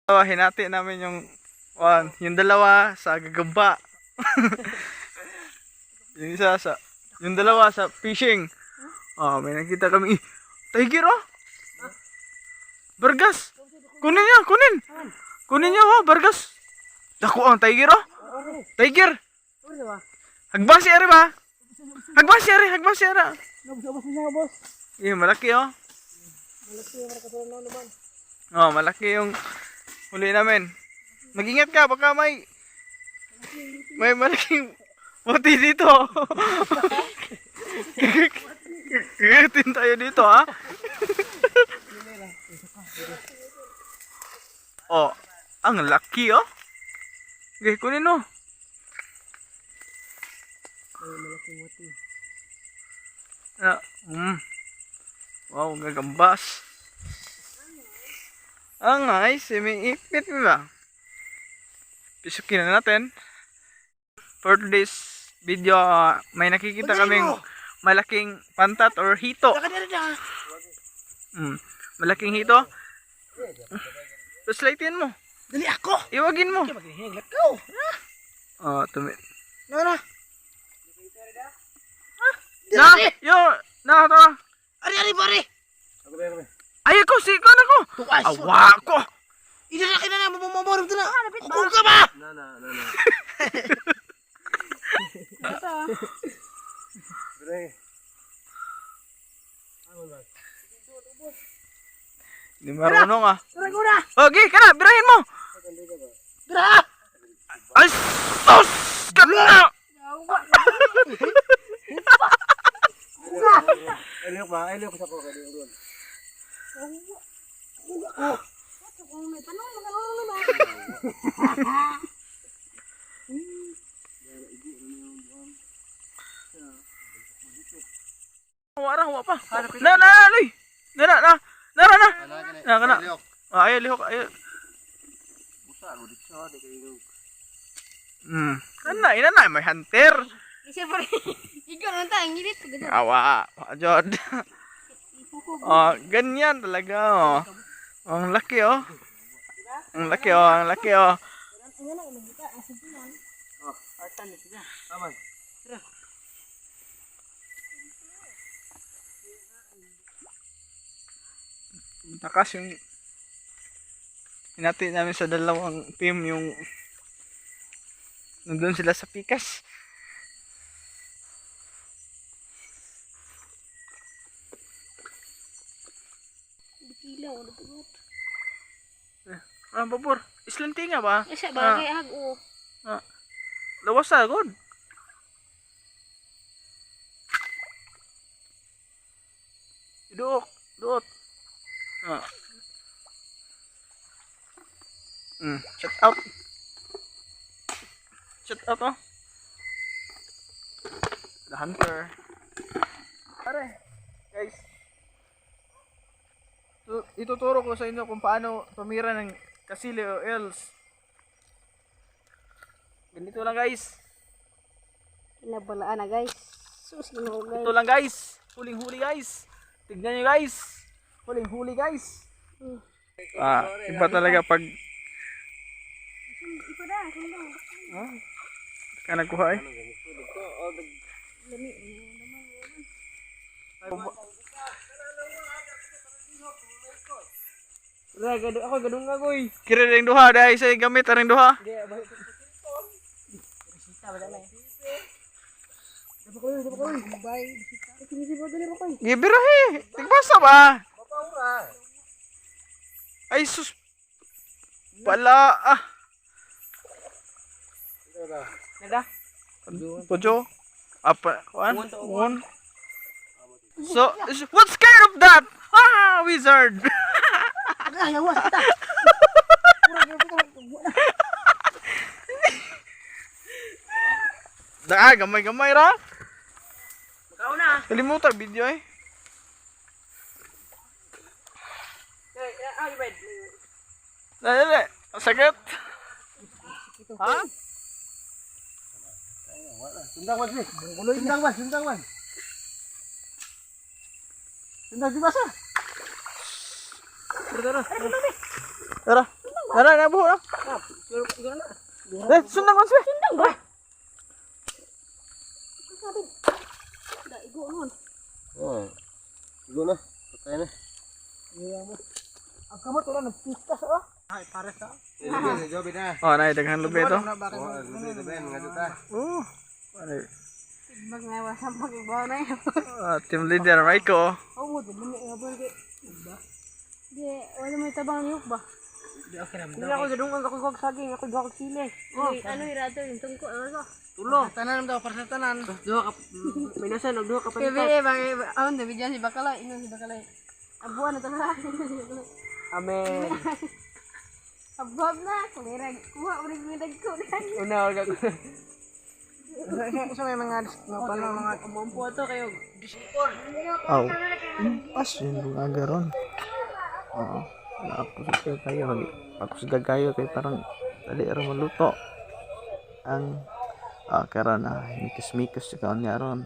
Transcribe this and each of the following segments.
Hinati namin yung dalawa sa gagamba. Yung dalawa sa fishing. Oh, may nakita kami. Tiger oh. Bargas. Kunin niyo, kunin. Kunin niyo oh, Bargas. Dako ang tiger oh. Tiger. Hagbasi ari ba? Hagbasi ari. Boss. Malaki oh. Malaki yung nakasunan naman. Oh, malaki yung huli namin. Mag-ingat ka, baka may malaking buti dito. Kagatin tayo dito, ha? Oh, ang laki, oh. Okay, kunin mo. Ay, malaking buti. Wow, gagambas. Nice, may ipit ba? Pisukin na natin. For today's video, may nakikita kaming malaking pantat or hito. Malaking hito. Tapos lightin mo. Dali ako! Iwagin mo. Oh, tumit. Nara! Tara. Ari, pare! Ay, ako, siko na ko. Awa ko. Idalaki na na, mamamorong ito na. Kukul ka ba? Na. Hindi marunong ah. Tara ko na! Okay, kana, birahin mo. Tara! Ay, sus! Kana! Elok sa ko kadi doon. Huwa pa. Loy. Na. Kana. Ayo lihok, ayo. Busa mo dito sa de kay. Kana ina na may hunter. Isa pa rin. Ikaw lang tayo, ngilit. Awa, Jod. Oh, ganyan talaga oh. Ang laki oh. Ang laki oh. Taman. Takas yung hinati namin sa dalawang team yung nandun sila sa pikas. Bikilaw, nabugot. Babor, islanti nga ba? Isa ba, kaya hago. Lawas na agad. Duot. Shut out oh. The hunter. Pare, guys. Ituturo ko sa inyo kung paano tumira ng kasili o els. Ganito lang guys. Kinabalaan na guys. Susino guys. Ito lang guys. Huling-huli guys. Tignan nyo guys. Huling-huli guys. Iba talaga pag ka nagkuha eh. Ako gadong nga koy. Kira ring duha dahil sa gamit ring duha. Gibirahe. Tigbasa ba? Ay sus. Pala ah. Nada? Pojo. Apa? Kuan? So, what's scared of that? Wizard. Yawas kita. Gamay-gamay ra. Makaw na. Kalimutan video eh. Dali. Sakit. Ha? Sundang man. Sundang di basa. Tara. Tara, nabuho na. Sundan ko siya. Sundang ba? Sabi. Da igo nun. Oh. Igo na. Patay na. Ang kamot wala nagpistas oh. Ay, pare sa. Ilugay sa jobi na. Oh, nay daghan lubi ito. Oh, ilugay nga dito. Oh. Pare. Tigbag na wasam pagbawa na yun. Team leader Raiko. Oh, mo dumi nga ba di. Di, wala may tabang niyok ba? Di okay na. Hindi ako gadungan ako gawag saging, ako gawag sili. Oh, ano irato yung tungko ano? Tulo. Tanan daw para sa tanan. Duha ka minasa nagduha ka pa. Bebe, bang na bigyan si Bakala, ingon si Bakala. Abuan na talaga. Amen. Abab na, kulira. Kuha mo rin yung dagko. Una orga ko. Sa may mga mga Umampo to kayo. Oh. Pas yun yung agaron. Oo. Nakusog kayo. Nakusog kayo kay parang dali rin maluto. Ang karon na mikos-mikos sa kaon nga ron.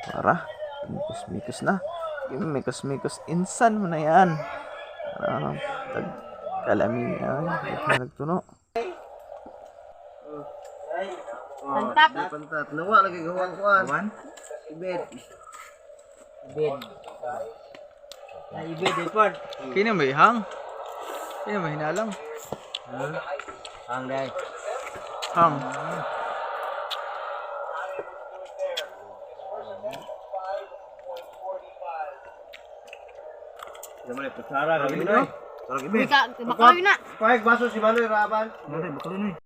Para mikos-mikos na. Yung mikos-mikos insan mo na yan. Kalamin nagtuno. Pantat. Pantat. Nawa lagi gawang kuan. Ibed. ay ibig report. Kini may hang. Kini may hinalang. Ang dai. Hang. Gamay pasara kami noy. Sarang ibed. Baka na. Paig baso si Manoy Raban.